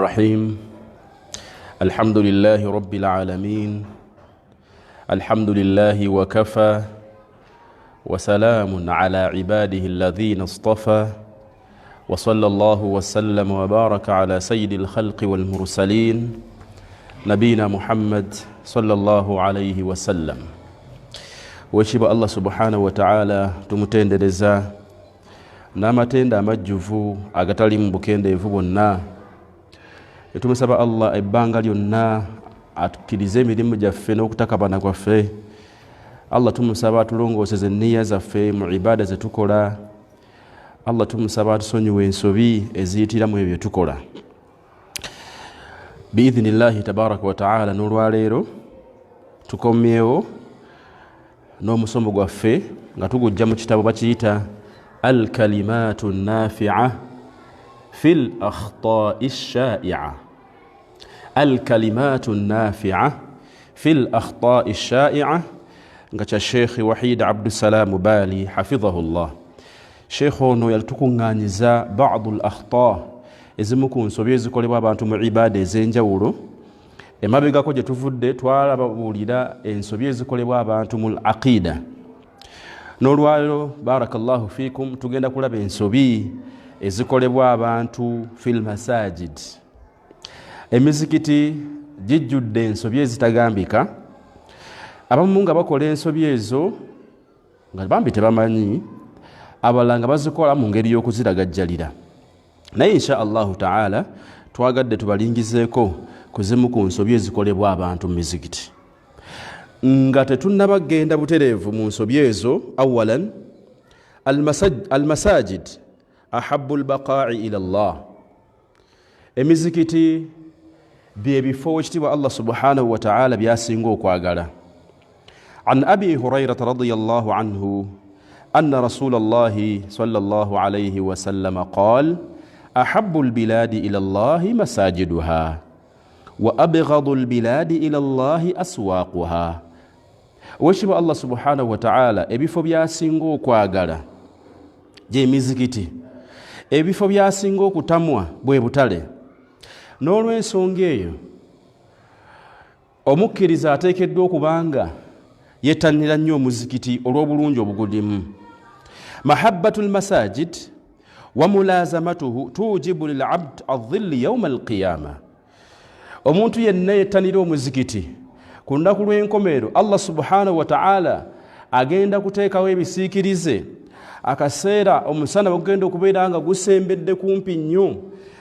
الرحيم الحمد لله رب العالمين الحمد لله وكفى وسلام على عباده الذين اصطفى وصلى الله وسلم وبارك على سيد الخلق والمرسلين نبينا محمد صلى الله عليه وسلم وشبه الله سبحانه وتعالى تمتندرزا n'amatenda amajjuvu agatali mu bukendeevu bwonna tumusaba Allah ebbanga lyonna atukirize emirimu gyaffe n'okutakabana kwaffe. Allah tumusaba atulongooseze enniya zaffe mu ibada ze tukola. Allah tumusaba atusonyiwe ensobi eziyitira mu ebyo tukola. Biidhnillahi tabaraka wa ta'ala n'olwaleero tukomyewo n'omusomo gwaffe nga tugujja mu kitabo bakiyita الكلمات النافعة في الأخطاء الشائعة. الكلمات النافعة في الأخطاء الشائعة نكتش الشيخ وحيد عبد السلام بالي حفظه الله. شيخنا يلتقنانيزا بعض الأخطاء ezimukun sobyezi kolebwa abantu mu ibada ezenjawulo emabegako gye tuvudde twalabulira ensobi ezikolebwa abantu mu aqida. N'olwaleero barakallahu fikum tugenda kulaba ensobi ezikolebwa abantu fil masajid. Emizikiti gijjudde ensobi ezitagambika. Abamu nga bakola ensobi ezo nga bambi tebamanyi, abalala nga bazikola mu ngeri y'okuziragajjalira. Naye insha Allahu ta'ala twagadde tubalingizeeko ku zimu ku nsobi ezikolebwa abantu mu mizikiti. Nga tetunnabagenda butereevu mu nsobi ezo. Awalan almasajid ahabbu albaqa'i ila Allah. Emizikiti byebifo ekitiibwa Allah subhanahu wa ta'ala byasinga okwagala. An abi hurayrata radiyallahu anhu anna rasulallahi sallallahu alayhi wa sallam qaal ahabbu albiladi ila Allahi masajiduha wa abghadu albiladi ila Allahi aswaquha. Weshiba Allah subhanahu wa ta'ala ebifo byasinga okwagala gye mizikiti, ebifo byasinga okutamwa bwe butale. N'olw'ensonga eyo omukkiriza ateekeddwa okubanga yettannira nnyo omuzikiti olw'obulungi obugulimu. Mahabbatul masajid wa mulazamatuhu tujibu lil abd adh-dhilli yawm al-qiyamah. Omuntu yenna yettannira omuzikiti ku lunaku lw'enkomeero Allah subhanahu wa ta'ala agenda kuteekawo ebisiikirize. Akaseera omusana bugenda okubeera nga gusembedde kumpi nnyo,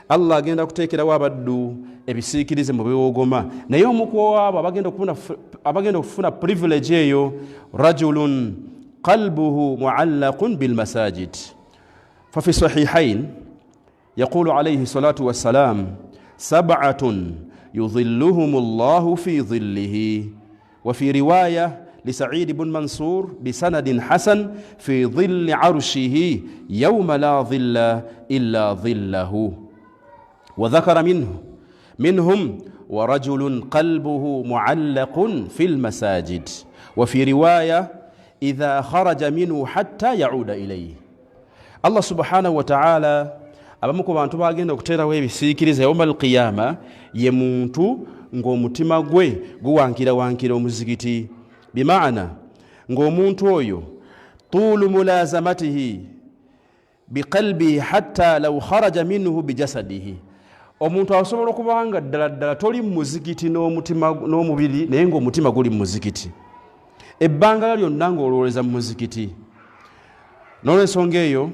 Allah agenda kuteekerawo abaddu ebisiikirize mu biwogoma. Naye omu ku abo abagenda okufuna privilege eyo, rajulun qalbuhu mu'allaqun bil masajid. Fa fi sahihayn yaqulu alayhi salatu wassalam sab'atun يظلهم الله في ظله. وفي رواية لسعيد بن منصور بسند حسن في ظل عرشه يوم لا ظل إلا ظله. وذكر منهم ورجل قلبه معلق في المساجد. وفي رواية إذا خرج منه حتى يعود إليه. الله سبحانه وتعالى abamu ku bantu bagenda okuteerawo ebisiikirize yawma al-qiyama ye muntu ng'omutima gwe guwankira omuzikiti. Bimaana ng'omuntu oyo tulu mulazamatihi biqalbihi hatta law kharaja minhu bijasadihi. Omuntu asobola okubanga ddala toli mu muzikiti n'omutima n'omubiri, naye ng'omutima guli mu muzikiti ebbanga lyonna ng'olowoleza mu muzikiti. N'olw'ensonga eyo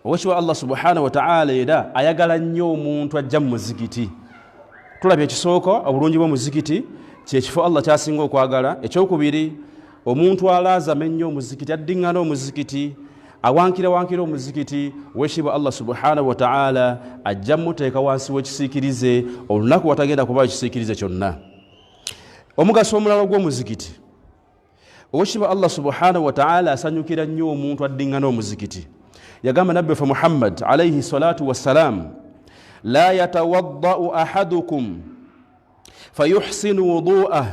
owekibwa Allah subhanahu wa ta'ala era ayagala nnyo omuntu ajja mu muzikiti. Tulabye ekisooka obulungi bw'omuzikiti kyekifo Allah kyasinga okwagala. Ekyokubiri omuntu alaazama ennyo omuzikiti, addiŋŋana omuzikiti, awankira omuzikiti. Owekibwa Allah subhanahu wa ta'ala ajja muteeka wansi w'ekisiikirize olunaku watagenda kuba ekisiikirize kyonna. Omugaso omulala gw'omuzikiti, owekibwa Allah subhanahu wa ta'ala asanyukira nnyo omuntu addiŋŋana omuzikiti. يقام نبي محمد عليه الصلاة والسلام لا يتوضأ أحدكم فيحسن وضوءه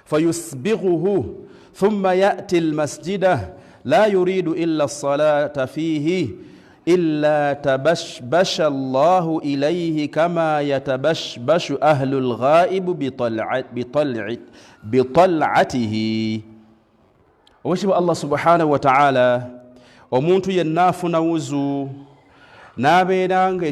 فيسبغه ثم يأتي المسجد لا يريد إلا الصلاة فيه إلا تبشبش الله إليه كما يتبشبش أهل الغائب بطلعته. وشبه الله سبحانه وتعالى omuntu yenna afuna wuzu n'abeera nga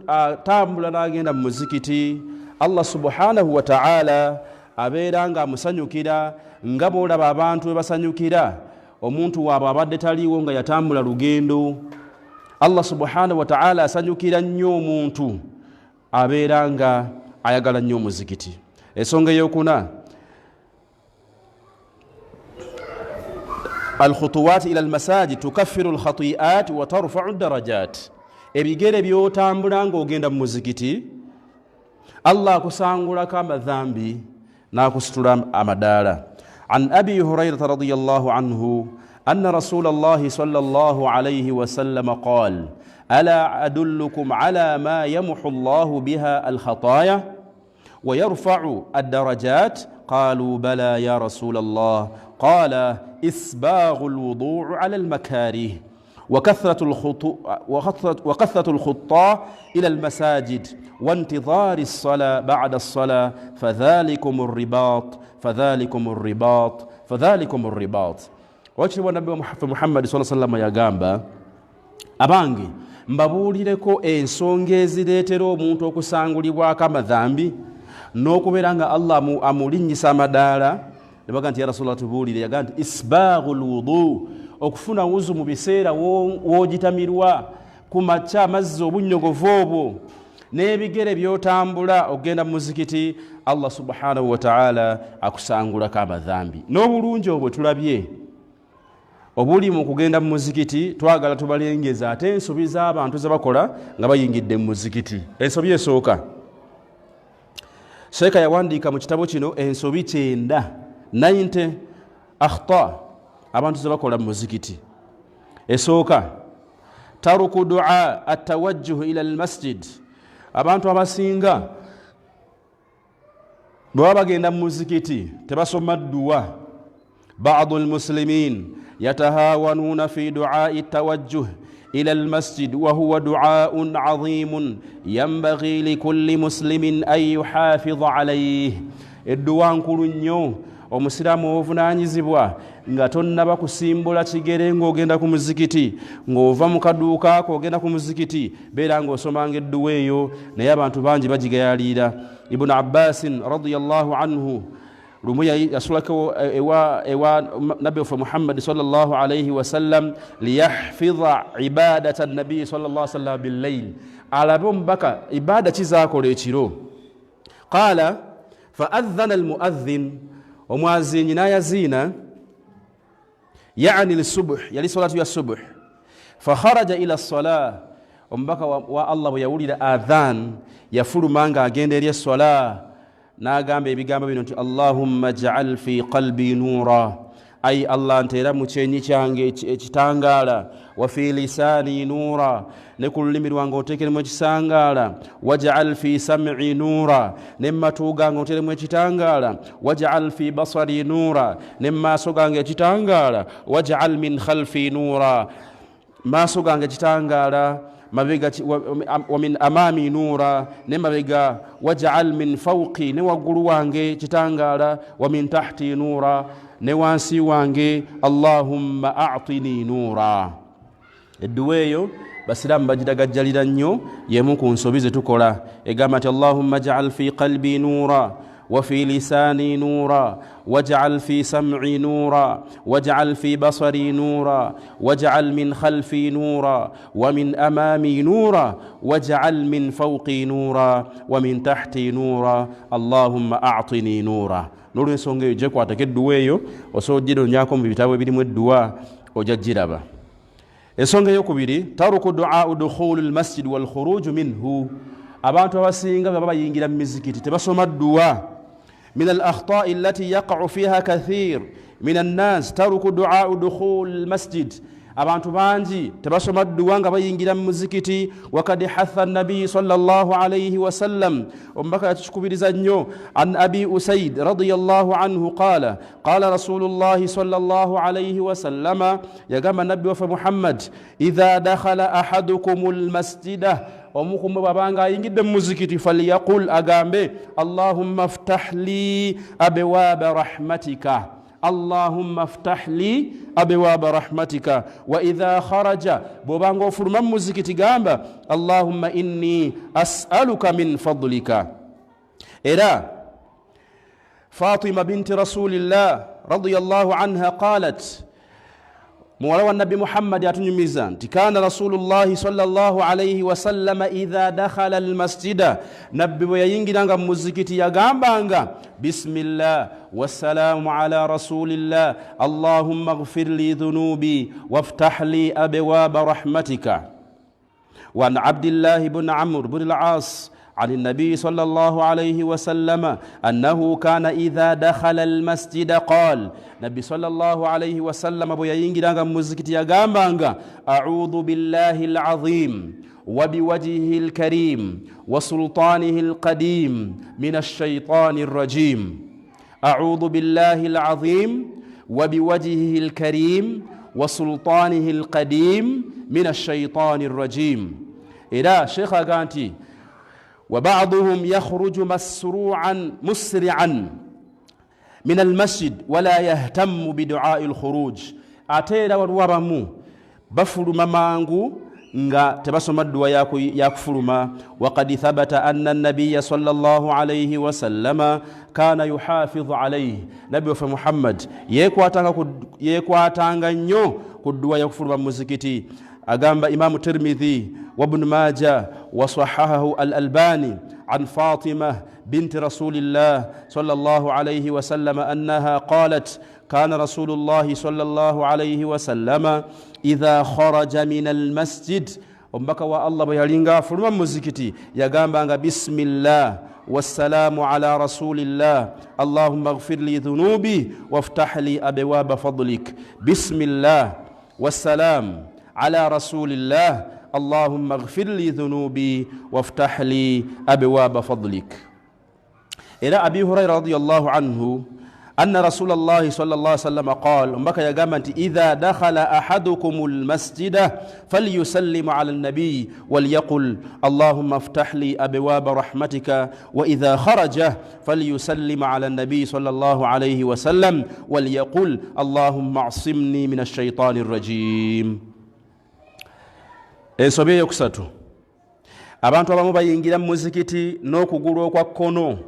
atambula n'agenda mu muzikiti, Allah subhanahu wa ta'ala abeera nga amusanyukira nga bw'olaba abantu bwe basanyukira omuntu waabwe abadde taliiwo nga yatambula lugendo. Allah subhanahu wa ta'ala asanyukira nnyo omuntu abeera nga ayagala nnyo omuzikiti. Ensonga ey'okuna, الخطوات إلى المساجد تكفر الخطيئات وترفع الدرجات. ebigere byotambula ng'ogenda mu muzikiti Allah akusangulako amadhambi n'akusitula amadaala. عن أبي هريرة رضي الله عنه أن رسول الله صلى الله عليه وسلم قال ألا أدلكم على ما يمحو الله بها الخطايا ويرفع الدرجات قالوا بلى يا رسول الله قال إسباغ الوضوء على المكاره وكثرة الخطى إلى المساجد وانتظار الصلاة بعد الصلاة فذلكم الرباط. Wakati Nabii Muhammad sallallahu alaihi wasallam yagamba abange mbabuulireko ensonga ezireetera omuntu okusangulibwako amadhambi n'okubeera nga Allah amulinnyisa amadaala. Ne baga nti ya Rasulullah tubuulire, yaga nti isbaghul wudu, okufuna wuzu mu biseera w'ogitamirwa ku makya amazzi obunnyogovu obwo n'ebigere byotambula ogenda mu muzikiti, Allah subhanahu wa ta'ala akusangulako amadhambi. N'obulungi obwo tulabye obuli mu kugenda mu muzikiti, twagala tubalengeza ate ensobi z'abantu ze bakola nga bayingidde mu muzikiti. Ensobi esooka, Sheikha yawandiika mu kitabo kino ensobi 90 akhta abantu ze bakola mu muzikiti. Esooka, taruku du'a atawajjuh ila almasjid. Abantu abasinga bwe bagenda mu muzikiti tebasoma dduwa. Ba'd almuslimin يتهاونون في دعاء التوجه إلى المسجد وهو دعاء عظيم ينبغي لكل مسلم أن يحافظ عليه. الدعاء nkulu nnyo omusiraamu ovunaanyizibwa nga tonnaba kusimbula kigere ng'ogenda ku muzikiti, ng'ova mu kaduuka ako ogenda ku muzikiti, beera ng'osomanga edduwa eyo, naye abantu bangi bagigayaalira. Ibn Abbas radiyallahu anhu lumu yasulako ewa Nabi Muhammad sallallahu alayhi wa sallam liyahfidha ibadata nabi sallallahu alayhi wa sallam billayl, alabe omubaka ibada kizakola ekiro. Qala faadhana almuadhin, omwazinyi n'ayaziina, yani lisubh, yali salatu ya subh. Fakharaja ila as-salah, omubaka wa Allah bwe yawulira adhan yafuluma nga agenda eri as-salah, n'agamba ebigambo bino nti Allahumma ja'al fi qalbi nuura, ay Allah nteera mu kyenyi kyange ekitangaala, wa fi lisaani nuura, ne ku lulimi lwange oteekeremu ekisangaala, waj'al fi sam'i nuura, ne matu gange oteeremu ekitangaala, waj'al fi basari nuura, ne maaso gange ekitangaala, waj'al min khalfi nuura, maaso gange ekitangaala, mabega wa min amami nuura, ne mabega, waj'al min fawqi, ne waggulu wange kitangala, wa min tahti nuura, ne wansi wange, Allahumma a'tini nuura. Edduwa eyo basiraamu bagiragajjalira nnyo, yemu ku nsobi ze tukola. Egamba nti Allahumma ja'al fi qalbi nuura وفي لساني نورا واجعل في سمعي نورا واجعل في بصري نورا واجعل من خلفي نورا ومن أمامي نورا واجعل من فوقي نورا ومن تحتي نورا اللهم أعطني نورا. Nulu ensonga eyo gyekwa atake eyo osoojjira onyako mu bitabo ebirimu edduwa ojja giraba. Ensonga eyokubiri, taruku du'a dukhulu almasjid wal khuruj minhu. Abantu abasinga baba bayingira mu mizikiti tebasoma dduwa. من الأخطاء التي يقع فيها كثير من الناس ترك دعاء دخول المسجد. abantu bangi tebasoma dduwa nga bayingira mu muzikiti. Wakad hatha nabii sallallahu alayhi wasallam, omubaka yakikubiriza nnyo. An abi usaid radiyallahu anhu qala qala rasulullahi sallallahu alayhi wasallama, yagamba nabbi waffe Muhammad, idha dakhala ahadukumul masjida, omukumwe bwabanga ayingidde mu muzikiti, falyaqul, agambe, allahumma ftah li abwaaba rahmatika, allahumma ftah li abwaaba rahmatika. Wa idha kharaja, bwobanga ofuluma mu muzikiti, gamba allahumma inni as'aluka min fadlika. Era Fatima binti rasulillah radiyallahu anha qalat, muwala wa nabi Muhammad atunyumiza nti kana rasulullahi sallallahu alayhi wasallama idha dakhala almasjida, nabbi bwe yayingiranga mu muzikiti yagambanga bismillah wassalamu ala rasulillah allahumma ighfir li dhunubi waftah li abwaaba rahmatika. Wa an Abdillah ibn Amr ibn al-As عن النبي صلى الله عليه وسلم أنه كان إذا دخل المسجد قال, نبي صلى الله عليه وسلم بو يينغيرanga muzikiti yagambanga أعوذ بالله العظيم وبوجهه الكريم وسلطانه القديم من الشيطان الرجيم. أعوذ بالله العظيم وبوجهه الكريم وسلطانه القديم من الشيطان الرجيم. إلى شيخ أغانتي وبعضهم يخرج مسرعا من المسجد ولا يهتم بدعاء الخروج. أتينا والورمو بفلما مانغو nga tebasoma dduwa yakufuluma. Waqad thabata anna an-nabiy sallallahu alayhi wa sallama kana yuhafidhu alayhi, nabi wa Muhammad yekwatanga nnyo ku dduwa yakufuluma mu muzikiti. Agamba Imam Tirmidhi wa Ibn Majah wa sahahahu al-Albani an Fatima binti rasulillah sallallahu alayhi wa sallam annaha qalat kana rasulullah sallallahu alayhi wa sallam idha kharaja min al-masjid, ombaka wa Allah bwe yalinga afuluma mu muzikiti yagambanga bismillah wassalamu ala rasulillah allahumma ighfir li dhunubi waftah li abwaaba fadlik. Bismillah wassalam على رسول الله اللهم اغفر لي ذنوبي وافتح لي أبواب فضلك. إلى أبي هريرة رضي الله عنه أن رسول الله صلى الله عليه وسلم قال, مبكى يقامت إذا دخل أحدكم المسجد فليسلم على النبي وليقل اللهم افتح لي أبواب رحمتك. وإذا خرج فليسلم على النبي صلى الله عليه وسلم وليقل اللهم اعصمني من الشيطان الرجيم. Ensobi eyokusatu, abantu abamu bayingira mu muzikiti n'okugulu okwa kkono.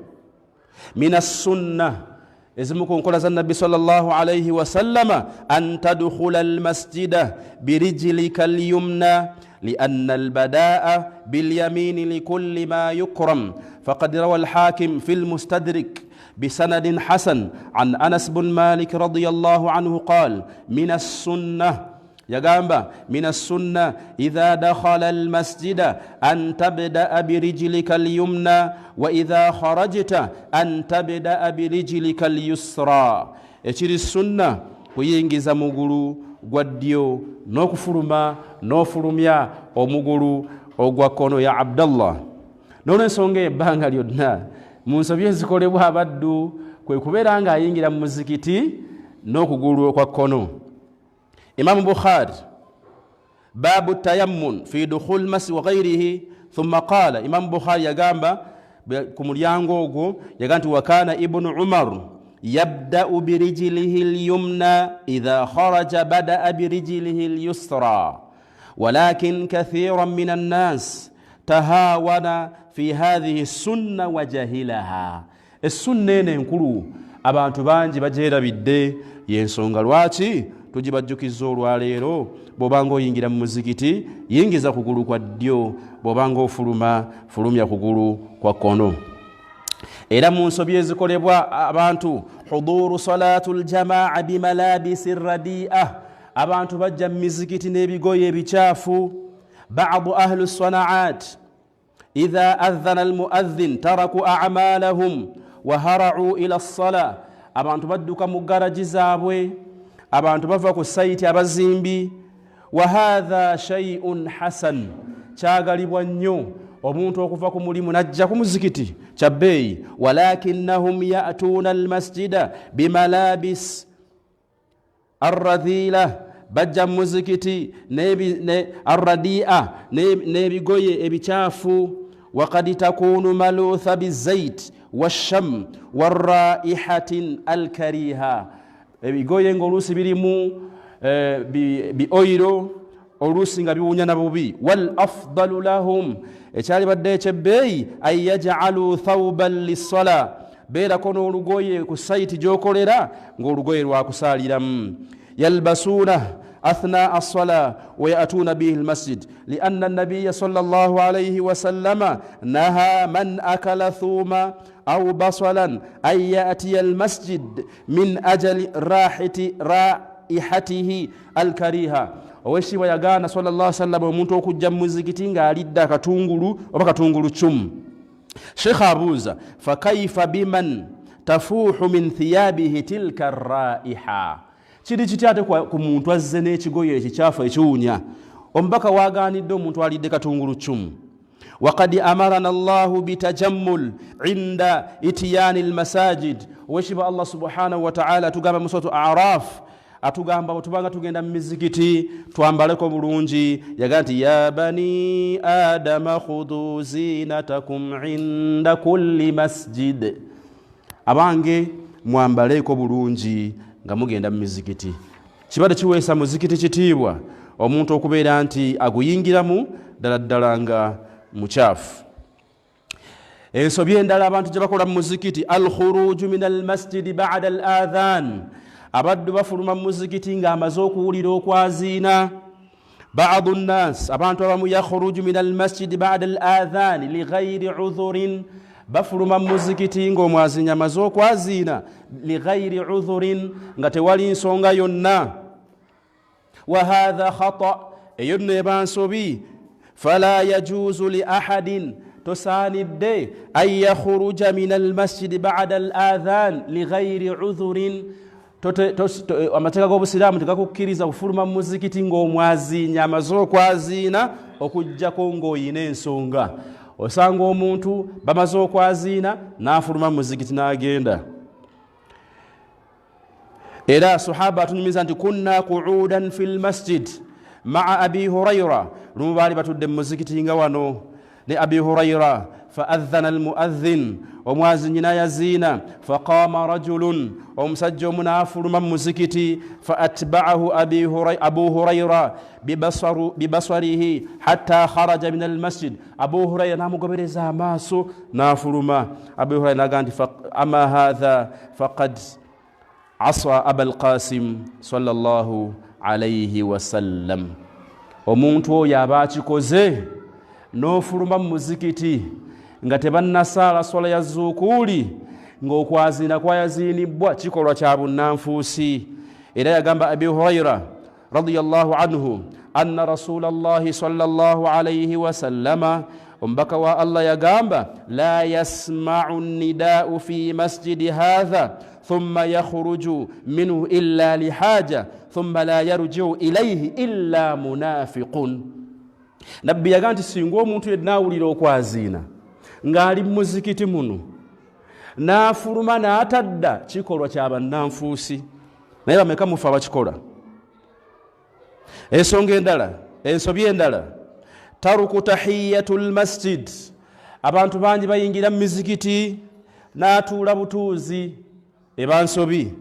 Mina sunna, ezimu ku nkola za nabbi sallallahu alayhi wa sallama, an tadkhula almasjida birijlika alyumna lianna albada'a bilyamini likulli ma yukram. Faqad rawa alhakim fi almustadrik بسند حسن عن أنس بن مالك رضي الله عنه قال من السنة يقام من السنة إذا دخل المسجد أن تبدأ برجلك اليمنى وإذا خرجت أن تبدأ برجلك اليسرى. ekiri sunna kuyingiza mugulu gwa ddyo n'okufuluma n'ofulumya omugulu ogwa kkono ya Abdallah. N'olw'ensonga ebbanga lyonna mu nsobi ezikolebwa abaddu kwe kubeera nga ayingira mu muzikiti n'okugulu okwa kkono. Imam Bukhari babu tayammun fi dukhul masjid wa ghayrihi thumma qala, Imam Bukhari yagamba ku mulyango ogwo yagamba nti wa kana ibnu Umar yabda'u birijlihi al-yumna idha kharaja bada'a birijlihi al-yusra walakin kathiran min an-nas tahawana fi hadhihi as-sunna wa jahilaha. As-sunna enkulu abantu bangi bajerabidde, yensonga lwaki tujibajjukiza olwaleero bw'obanga oyingira mu muzikiti yingiza kugulu kwa ddyo, bw'obanga ofuluma fulumya kugulu kwa kkono. Era mu nsobi ezikolebwa abantu huduru salatul jamaa bimalabisi radi'a, abantu bajja mu mizikiti n'ebigoye ebikyafu. Ba'du ahlu sanaat idha adhana almuadhin taraku a'malahum wa hara'u ila as-sala, abantu badduka mu garaji zaabwe, abantu bava ku sayiti abazimbi wa hadha shay'un hasan kyagalibwa nnyo omuntu okuva ku mulimu najja ku muzikiti kyabbeeyi walakinnahum ya'tuuna almasjida bimalabis arradhila bajja muzikiti arradia n'ebigoye ebikyafu waqad takunu malutha bizait washam warraihatin alkariha ebigoye ng'oluusi birimu bioyiro oluusi nga biwunya na bubi wal afdalu lahum ekyali badde ekyebbeeyi an yaj'alu thawban lis-sala beerako n'olugoye ku saiti gy'okolera ng'olugoye lwakusaaliramu yalbasuuna أثناء الصلاة ويأتون به المسجد لأن النبي صلى الله عليه وسلم نهى من أكل ثوما أو بصلا أن يأتي المسجد من أجل رائحته الكريهة oweshi wayagana sallallahu alaihi wasallam omuntu okujja mu muzikiti nga alidda katungulu oba katungulu chum Sheikh abuza fakaifa biman tafuhu min thiyabihi tilka raiha kiri kityate ku muntu azze n'ekigoye ekikyafu ekiwunya omubaka waganidde omuntu alidde katungulu chum waqad amarana Allahu bitajammul inda itiyani almasajid weshiba Allah subhanahu wa ta'ala tugamba mu suratu A'raf atugamba tubanga tugenda mu mizikiti twambaleko bulungi yaganti ya bani adama khudhu zinatakum inda kulli masjid abange mwambaleko bulungi nga mugenda mu mizikiti kibadde kiweesa muzikiti kitiibwa omuntu okubeera nti aguyingiramu ddala nga mukyafu ensobi endala abantu gye bakola mu muzikiti alkhuruju min almasjidi ba'da al-adhan abaddu bafuluma mu muzikiti nga amaze okuwulira okwaziina ba'du nnas abantu abamu yakhruju min almasjidi ba'da al-adhan lighayri udhurin bafuluma mu muzikiti ng'omwazinyi amaze okwaziina lighayri udhurin nga tewali nsonga yonna wa hadha khata eyo nno eba nsobi fala yajuzu li ahadin tosaanidde an yakhruja min almasjidi ba'da al-adhan lighayri udhurin amateeka g'obusiraamu tegakukkiriza kufuluma mu muzikiti ng'omwazinyi amaze okwaziina okujjako ng'oyina ensonga osanga omuntu bamaze okwaziina n'afuluma mu muzikiti n'agenda era sahaba atunyumiza nti kunna qu'udan fil masjid ma'a abi hurayra lumu baali batudde mu muzikiti nga wano ne abi hurayra فأذن المؤذن ومؤذن يزين فقام رجل ومسجل منافر من مزكتي فأتبعه أبو هريرة ببصره حتى خرج من المسجد أبو هريرة نام قبل زاماسو نافر ما أبو هريرة نقول أما هذا فقد عصى أبا القاسم صلى الله عليه وسلم ومونتو ياباتي كوزي نوفر من مزكتي nga tebannasala swala ya zuukuli ng'okwazina kwayaziinibwa kikolwa kya bunnanfuusi era yagamba abi hurayra radiyallahu anhu anna rasulallahi sallallahu alayhi wasallama omubaka wa Allah yagamba la yasma'u nidaa'u fi masjidi hadha thumma yakhruju minhu illa lihaja thumma la yarji'u ilayhi illa munafiqun nabbi yagamba nti singa omuntu yennaawulira okwaziina ng'ali mu muzikiti muno n'afuluma n'atadda kikolwa kya bannanfuusi naye bameka mufa bakikola ensonga endala ensobi endala taruku tahiyatul masjid abantu bangi bayingira mu mizikiti n'atuula butuuzi eba nsobi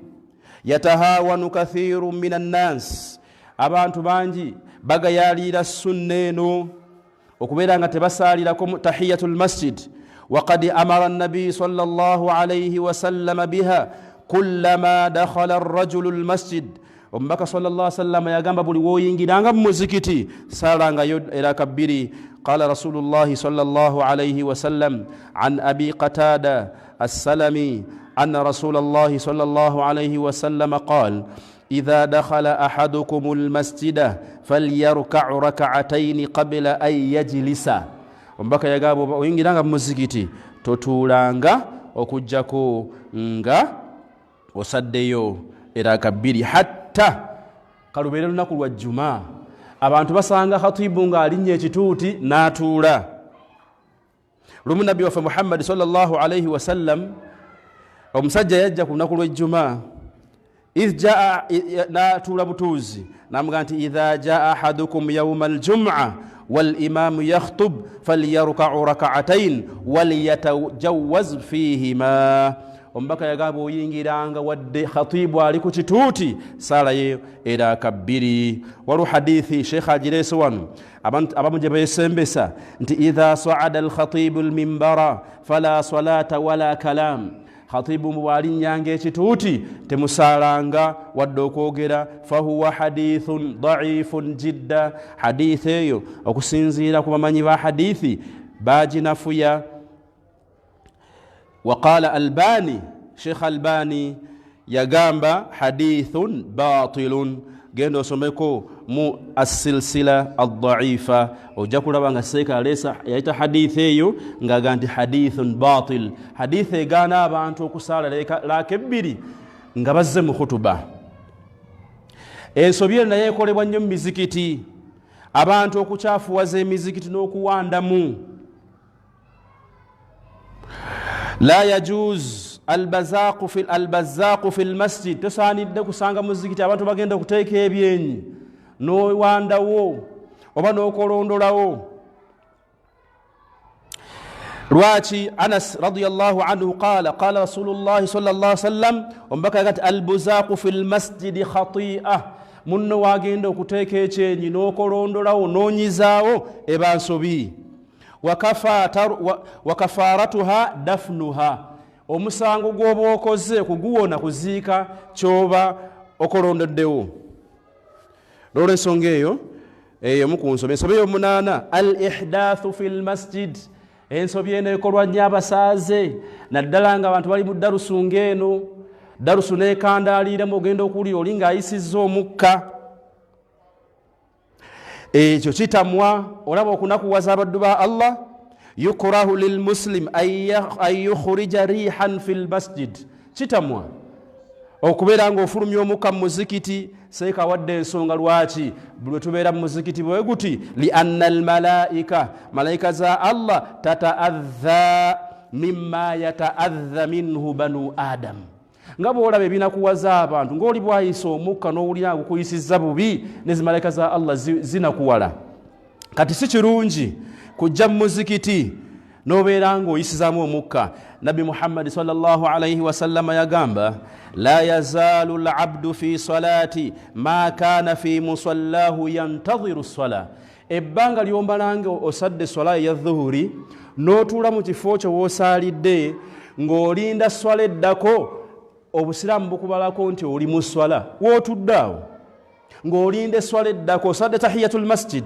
yatahawanu kathiru minan nas abantu bangi bagayaalira sunna eno okubeera nga tebasaalirako tahiyatul masjid waqad amara an-nabi sallallahu alayhi wa sallam biha kullama dakhala ar-rajulu al-masjid omubaka sallallahu alayhi wa sallam yagamba buli woyingiranga mu muzikiti salangayo eraka bbiri qala rasulullahi sallallahu alayhi wa sallam an abi qatada as-salami anna rasulallahi sallallahu alayhi wa sallam qala إذا دخل أحدكم المسجد فليركع ركعتين قبل أن يجلس ومبكا يغابو وينغيرanga muzikiti totulanga okujjako nga osaddeyo eraka bbiri hatta kalubere lunaku lwa juma abantu basanga khatibu nga alinnya ekituuti n'atuula. Lumu nabbi waffe Muhammad sallallahu alayhi wasallam omusajja yajja ku lunaku lw'ejjuma n'atuula butuuzi n'amugamba nti idha jaa ahadukum yawma aljum'a والإمام يخطب فليركع ركعتين وليتجوز فيهما. Omubaka yagamba oyingiranga wadde khatibu ali ku kituuti sala ye era kabbiri. Walu hadithi Sheikh agireese wano abamu gye beesembesa nti idha saada alkhatibu almimbara fala salata wala kalam. Khatibu bw'alinnyanga ekituuti temusaalanga wadde okwogera. Fahuwa hadithun daifun jidda. Hadithi eyo okusinziira ku bamanyi ba hadithi baginafuya. Waqala Albani, Sheikh Albani yagamba hadithun batilun. Genda osomeko mu as-silsila ad-da'ifa ojja kulaba nga Sheikh alesa yayita hadithi eyo ng'agamba nti hadithun batil. Hadithi egaana abantu okusaala laaka ebbiri nga bazze mu khutuba. Ensobi naye ekolebwa nnyo mu mizikiti, abantu okukyafuwaza emizikiti n'okuwandamu. La yajuz albazaqu fil masjid. Tosaanidde kusanga muzikiti abantu bagenda okuteeka ebyenyi n'owandawo oba n'okolondolawo. Lwaki Anas radiyallahu anhu qala Rasulullah sallallahu alaihi wasallam ombaka yagati albuzaqu fil masjid khati'ah. Munno wagenda okuteeka ekyenyi n'okolondolawo n'onyizaawo eba nsobi. Wakafaratuha dafnuha. Omusango gw'oba okoze kuguwona kuziika kyoba okolondoddewo. Lw'ensonga eyo mu ku nsobi. Ensobi ey'omunaana al ihdathu fil masjid. Ensobi eno ekolwa nnyo abasaaze naddala nga abantu bali mu darusu ng'eno. Darusu n'ekandaaliiramu ogenda okuwulira oli ng'ayisizza omukka. Ekyo kitamwa. Olaba okunakuwaza abaddu ba Allah. Yukrahu lilmuslim an yukhrija rihan fil masjid. Kitamwa okubeera ng'ofulumya omukka mu muzikiti. Seeka wadde ensonga lwaki bwe tubeera mu muzikiti bwe guti li anna malayika za Allah tataadha mimma yataadha minhu banu adam. Nga bw'olaba ebinakuwaza abantu ng'oli bwayisa omukka n'owulira ng'okuyisizza bubi nezi malayika za Allah zinakuwala. Kati si kirungi kujja mu muzikiti n'obeera ng'oyisizaamu omukka. Nabbi Muhammad sallallahu alayhi wasallam yagamba la yazaalu al-abdu fi salati ma kana fi musallahu yantadhiru as-sala. Ebbanga ly'ombalanga osadde swala ya dhuhuri n'otuula mu kifo kyo w'osaalidde ng'olinda swala eddako, obusiraamu bukubalako nti oli mu swala w'otuddeawo ng'olinda eswala eddako osadde tahiyatul masjid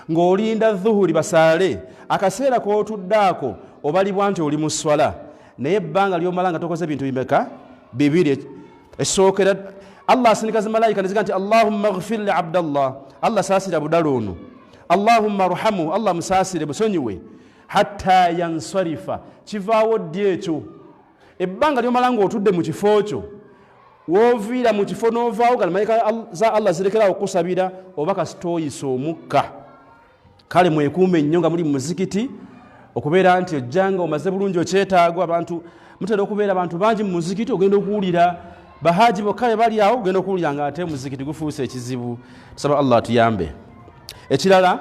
ng'olinda dhuhuri basaale akaseera k'otuddaako obalibwa nti oli mu swala. Naye ebbanga ly'omala nga tokoze bintu bimeka bibiri. Esookera Allah asindika zimalayika neziga nti Allahumma ghfir li Abdallah. Allah saasira budala ono. Allahumma arhamhu. Allah musaasire musonyiwe. Hatta yansarifa. Kivaawo ddi ekyo. Ebbanga ly'omala ng'otudde mu kifo kyo wooviira mu kifo n'ovaawo nga malayika za Allah zirekerawo okusabira oba kasitooyisa omukka. Kale mwekuume nnyo nga muli mu muzikiti okubeera nti ojjanga omaze bulungi okyetaago. Abantu mutera okubeera abantu bangi mu muzikiti ogenda okuwulira bahaji bokka bali awo ogenda okuwulira nga ate muzikiti gufuuse ekizibu. Tusaba Allah atuyambe. Ekirala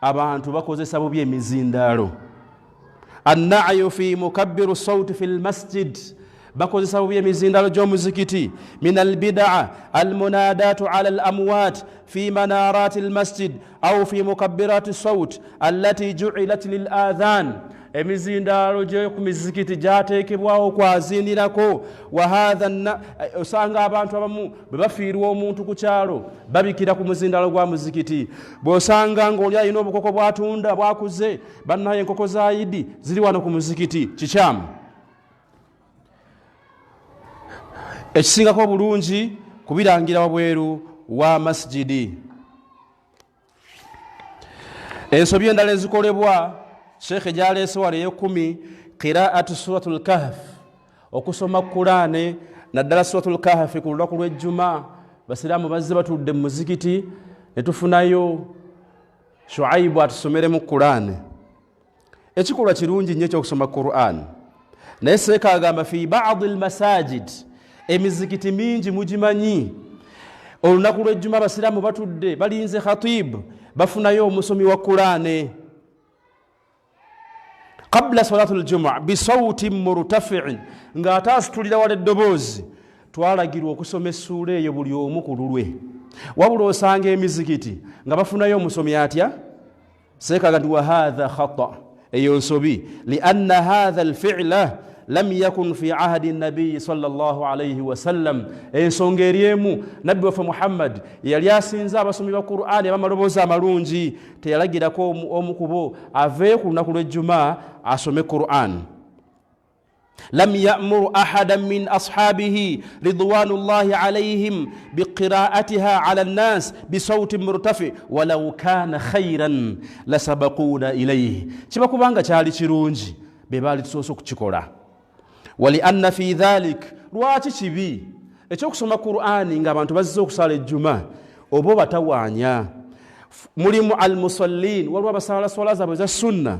abantu bakozesa bubi emizindaalo. An-na'yu fi mukabbiru sawti fil masjid. Bakozesa bubi emizindaalo gy'omuzikiti. Min al-bid'a al-munadatu ala al-amwat fi manarati al-masjid aw fi mukabbirati sawt allati ju'ilat lil-adhan. Emizindaalo gy'oku mizikiti gyateekebwawo kwazinirako. Wa hadha osanga abantu abamu bwe bafiirwa omuntu ku kyalo babikira ku muzindaalo gwa muzikiti. Bw'osanga ng'oli alina obukoko bw'atunda bwakuze bannaye enkoko za Idi ziri wano ku muzikiti kikyamu. Ekisingako bulungi kubirangira wabweru wa masjidi. Ensobi endala ezikolebwa Sheikh gyaleese wala ey'ekumi qiraatu suratul kahf. Okusoma Qur'ane naddala suratul kahf ku lunaku lw'ejjuma basiraamu bazze batudde mu muzikiti netufunayo Shuaibu atusomere mu Qur'an. Ekikolwa kirungi nnyo ky'okusoma Qur'an. Naye Seeka agamba fi ba'd al-masajid, emizikiti mingi mugimanyi olunaku lw'ejjuma abasiraamu batudde balinze khatib bafunayo omusomi wa Qur'an qabla salatul jumu'a bisawtin murtafi'in, nga atasitulira wala eddoboozi. Twalagirwa okusoma essuula eyo buli omu ku lulwe. Wabula osanga emizikiti nga bafunayo omusomi atya. Seeka agamba wa hadha khata, eyo nsobi, lianna hadha alfi'la lam yakun fi ahdi an-nabiy sallallahu alayhi wa sallam. Ensonga eriemu nabbi waffe Muhammad yali asinza abasomi ba Qur'an abamaloboozi amalungi, teyalagirako omu kubo ave ku lunaku lw'ejjuma asome Qur'an. لم يأمر أحدا من أصحابه رضوان الله عليهم بقراءتها على الناس بصوت مرتفع ولو كان خيرا لسبقونا إليه. كبكوبانغا تشالي تشيرونجي ببالي تسوسو كتشكولا. ولأن في ذلك لواتي تشبي eky'okusoma Qur'ani ng'abantu bazze okusala ejjuma obo batawaanya. Mulimu al-musallin, waliwo abasala swala zaabwe za sunna,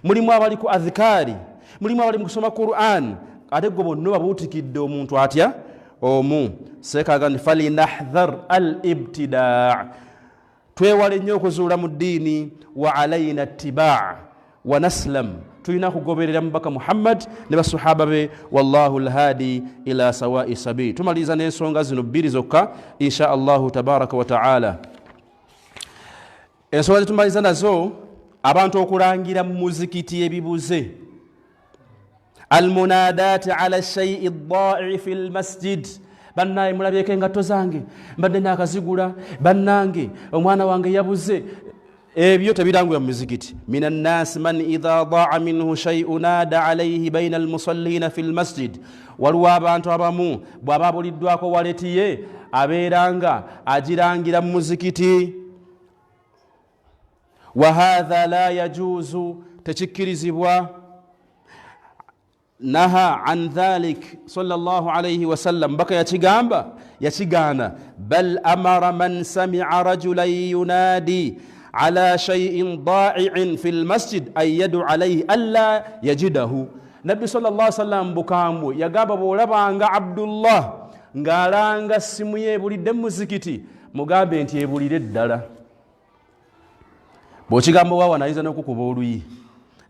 mulimu abali ku adhikari, mulimu abali mu kusoma Qur'an, ate gwe bonna babuutikidde omuntu atya omu. Seeka agamba falinahdhar al-ibtidaa, twewale nnyo okuzuula mu ddiini, wa alayna ittibaa wa naslam, tulina kugoberera mubaka Muhammad ne basahaba be, wallahu alhadi ila sawa'i sabil. Tumaliza n'ensonga zino bbiri zokka insha Allahu tabaraka wa ta'ala. Ensonga zetumaliza nazo abantu okulangira mu muzikiti ebibuze. Almunadat ala shay'i ad-da'i fi al-masjid. Bannaye mulabyeko engatto zange mbadde nakazigula, bannange omwana wange yabuze. Ebyo tebirangwa mu muzikiti. Minan nas man idha da'a minhu shay'un nada alayhi bayna al-musallina fi al-masjid. Waliwo abantu abamu bw'ababuliddwako waletiye abeeranga agirangira mu muzikiti. Wa hadha la yajuzu, tekikkirizibwa. Naha an dhalik sallallahu alayhi wa sallam, baka yakigana. Bal amara man sami'a rajulan yunadi ala shay'in da'i'in fil masjid ay yad'u alayhi alla yajidahu. Nabbi sallallahu alayhi wa sallam bukambwe yagamba bw'olabanga Abdullah ng'alanga simu ye ebulidde mu muzikiti, mugambe nti ebulire ddala. Bw'okigamba waawa nayinza n'okukuba oluyi.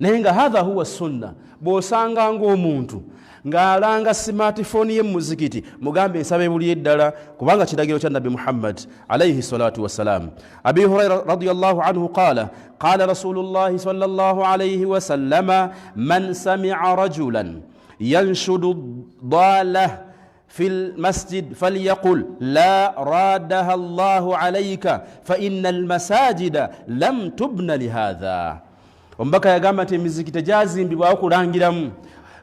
Naye nga hadha huwa sunna, bw'osanga ng'omuntu ng'alanga smartphone ye mu muzikiti, mugambe nsaba ebulire ddala, kubanga kiragiro kya Nabbi Muhammad alayhi salatu wassalam. Abi Hurayra radiyallahu anhu qala qala Rasulullahi sallallahu alayhi wa sallama man sami'a rajulan yanshudu dalah في المسجد فليقل لا رادها الله عليك فإن المساجد لم تبن لهذا. Ombaka yagamba nti emizikiti gyazimbibwawo kulangiramu.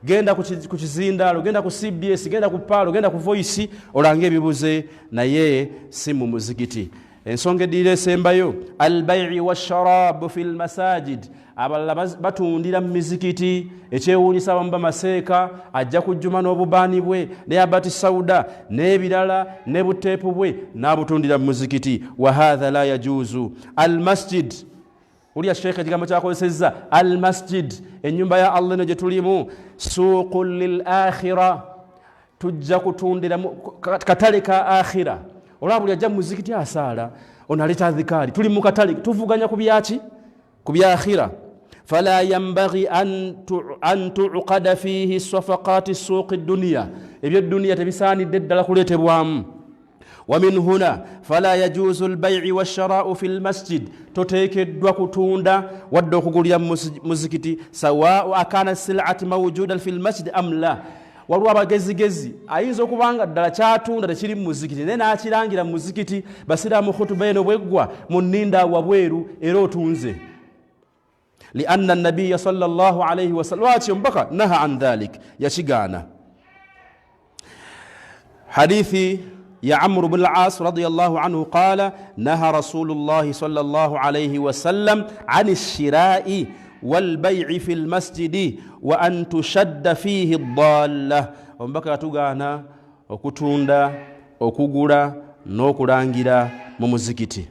Genda ku kizindaalo, genda ku CBS, genda ku Paalo, genda ku Voice olanga ebibuze, naye si mu muzikiti. Ensonga eddira esembayo al-bay'i wash-sharab fi al-masajid. Abalala batundira mu mizikiti, ekyewuunyisa abamu bamaseeka ajja kujjuma n'obubaani bwe ne abati sauda n'ebirala ne buteepu bwe n'abutundira mu muzikiti. Wa hadha la yajuzu. Al-masjid, uliya sheikh ekigambo kyakozesezza al-masjid, ennyumba ya Allah ne gye tulimu, suuqun lil akhira, tujja kutundira katale ka akhira. Olaba buli ajja mu muzikiti asaala onaleta adhikari, tuli mu katale tuvuganya ku byaki, ku bya akhira. فلا ينبغي أن تعقد فيه الصفقات السوق الدنيا. إبي الدنيا تبساني الدد لكوليت بوام. ومن هنا فلا يجوز البيع والشراء في المسجد. تتيك الدوكتوندا والدوكوليا مزكتي سواء أكان السلعة موجودة في المسجد أم لا. Waluwa bagezi ayinza okubanga ddala kyatunda tekiri mu muzikiti, naye n'akirangira mu muzikiti, basiraamu khutuba eno bweggwa mu nninda wabweru era otunze. لأن النبي صلى الله عليه وسلم واتي نهى عن ذلك يشغانا. حديث يا عمرو بن العاص رضي الله عنه قال نهى رسول الله صلى الله عليه وسلم عن الشراء والبيع في المسجد وأن تشد فيه الضالة. يتغانا okutunda okugula n'okulangira mu muzikiti.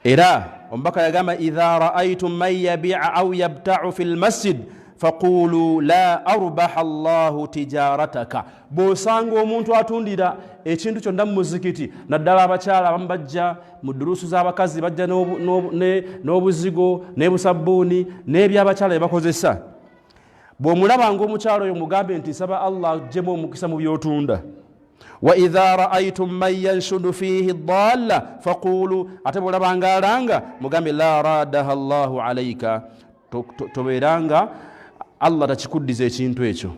era omubaka yagamba idha raaitum man yabi'a au yabta'u fil masjid faqulu la arbaha Allahu tijarataka. Bw'osanga omuntu atundira ekintu kyonna mu muzikiti, naddala abakyala abamu bajja mu durusu z'abakazi bajja n'obuzigo n'ebusabbuuni n'ebyabakyala bye bakozesa, bw'omulaba ng'omukyalo oyo mugambe nti nsaba Allah aggyemu omukisa mu by'otunda. Wa idha raaitum man yanshudu fihi dalla faqulu, ate bw'olabanga alanga mugambe la radaha Allahu alayka, tobeeranga Allah takikuddiza ekintu ekyo.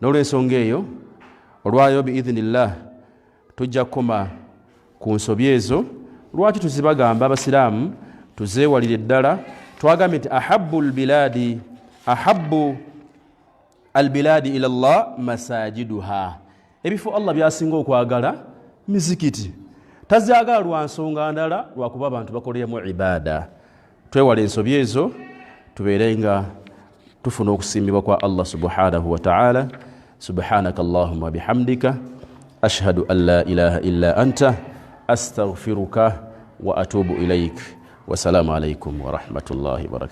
N'olwensonga eyo olwayo biidhnillah tujja kukoma ku nsobi ezo. Lwaki tuzibagamba abasiraamu tuzeewalire ddala, twagambye nti ahabbu albiladi ila Allah masajiduha, ebifo Allah byasinga okwagala mizikiti. Tazyagala lwa nsonga ndala, lwakuba abantu bakoleramu ibaada. Twewale ensobi ezo tubeerenga tufuna okusiimibwa kwa Allah subhanahu wa ta'ala. Subhanaka Allahumma bihamdika ashhadu an la ilaha illa anta astaghfiruka wa atubu ilaik. Wassalamu alaikum wa rahmatullahi wa barakatuh.